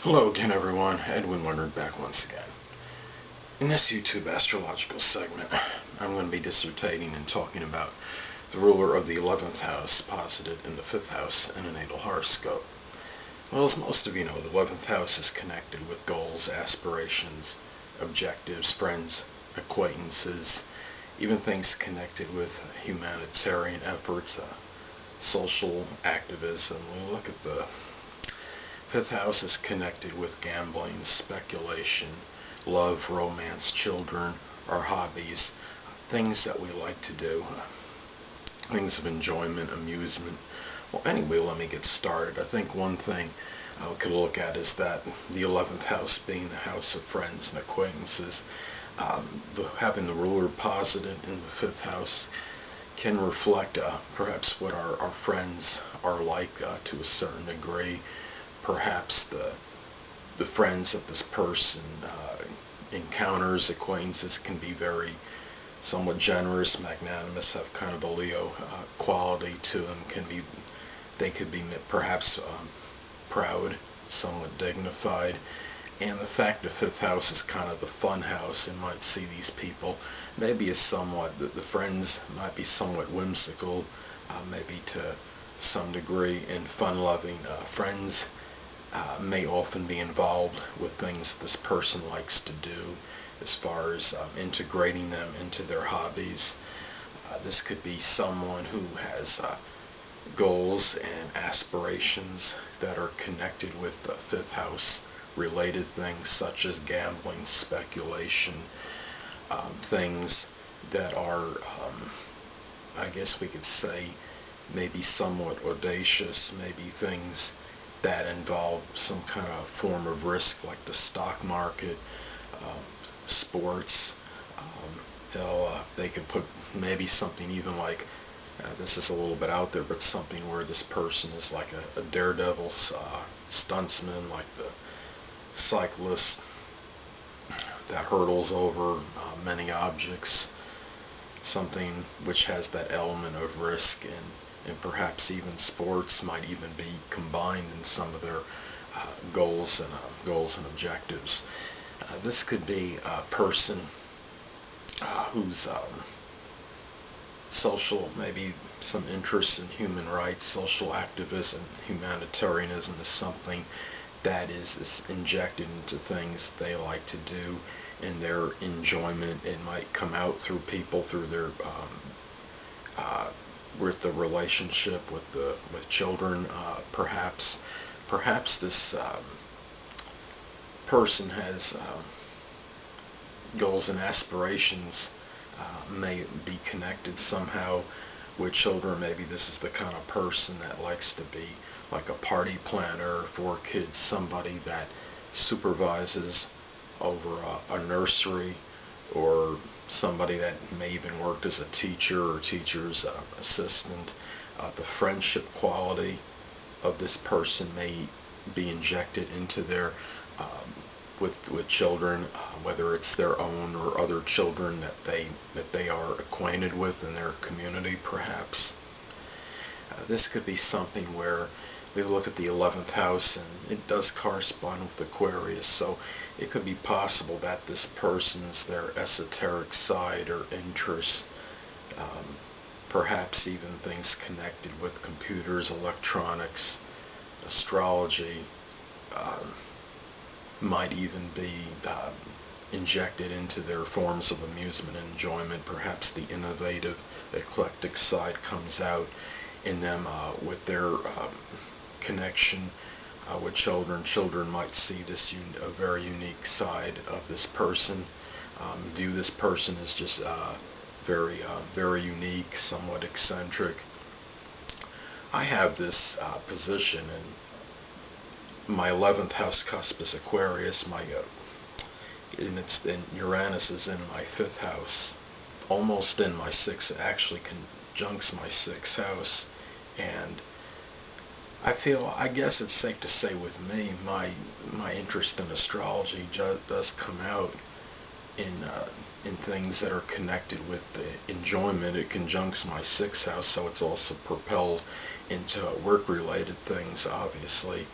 Hello again, everyone. Edwin Learnard back once again. In this YouTube astrological segment, I'm going to be dissertating and talking about the ruler of the 11th house posited in the 5th house in a natal horoscope. Well, as most of you know, the 11th house is connected with goals, aspirations, objectives, friends, acquaintances, even things connected with humanitarian efforts, social activism. We look at the 5th house is connected with gambling, speculation, love, romance, children, our hobbies, things that we like to do, things of enjoyment, amusement. Well, anyway, let me get started. I think one thing we could look at is that the 11th house being the house of friends and acquaintances, having the ruler posited in the 5th house can reflect perhaps what our friends are like to a certain degree. Perhaps the friends that this person encounters, acquaintances, can be very somewhat generous, magnanimous, have kind of a Leo quality to them. They could be perhaps proud, somewhat dignified. And the fact the 5th house is kind of the fun house, and might see these people maybe as somewhat, the friends might be somewhat whimsical, maybe to some degree, and fun-loving. Friends may often be involved with things this person likes to do as far as integrating them into their hobbies. This could be someone who has goals and aspirations that are connected with the 5th house related things such as gambling, speculation, things that are, I guess we could say, maybe somewhat audacious, maybe things that involve some kind of form of risk, like the stock market, sports. They could put maybe something even like, this is a little bit out there, but something where this person is like a daredevil stuntsman, like the cyclist that hurdles over many objects, something which has that element of risk, and perhaps even sports might even be combined in some of their goals and objectives. This could be a person who's social, maybe some interest in human rights, social activism, humanitarianism is something that is injected into things they like to do, and their enjoyment, it might come out through people, through their with the relationship with children. Perhaps this person has goals and aspirations, may be connected somehow with children. Maybe this is the kind of person that likes to be like a party planner for kids, somebody that supervises over a nursery, or somebody that may even work as a teacher or teacher's assistant. The friendship quality of this person may be injected into their with children, whether it's their own or other children that they are acquainted with in their community, perhaps. This could be something where we look at the 11th house, and it does correspond with Aquarius, so it could be possible that this person's their esoteric side or interest, perhaps even things connected with computers, electronics, astrology, might even be injected into their forms of amusement and enjoyment. Perhaps the innovative, eclectic side comes out in them with their connection with children. Children might see this a very unique side of this person, view this person as just very unique, somewhat eccentric. I have this position, and my 11th house cusp is Aquarius. And Uranus is in my 5th house, almost in my 6th. It actually conjuncts my 6th house, and I guess it's safe to say with me, my interest in astrology does come out in things that are connected with the enjoyment. It conjuncts my 6th house, so it's also propelled into work-related things, obviously.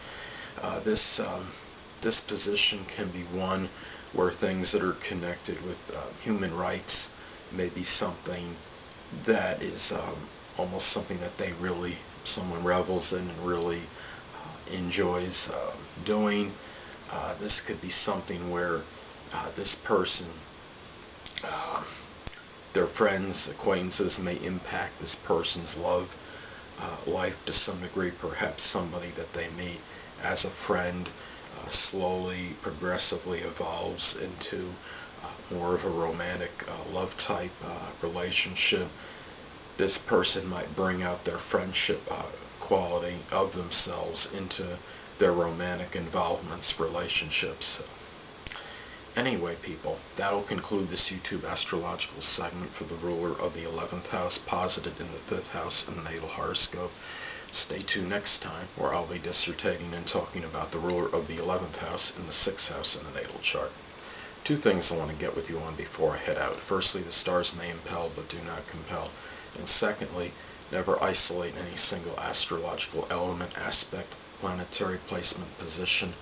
This This position can be one where things that are connected with human rights may be something that is almost something that someone revels in and really enjoys doing. This could be something where this person, their friends, acquaintances may impact this person's life to some degree. Perhaps somebody that they meet as a friend slowly, progressively evolves into more of a romantic love type relationship. This person might bring out their friendship quality of themselves into their romantic involvements, relationships. Anyway, people, that'll conclude this YouTube astrological segment for the ruler of the 11th house, posited in the 5th house in the natal horoscope. Stay tuned next time, where I'll be dissertating and talking about the ruler of the 11th house in the 6th house in the natal chart. Two things I want to get with you on before I head out. Firstly, the stars may impel but do not compel. And secondly, never isolate any single astrological element, aspect, planetary placement, position,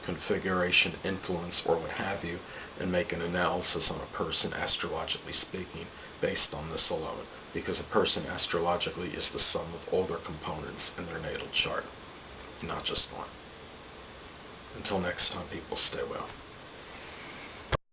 configuration, influence, or what have you, and make an analysis on a person, astrologically speaking, based on this alone, because a person astrologically is the sum of all their components in their natal chart, not just one. Until next time, people, stay well.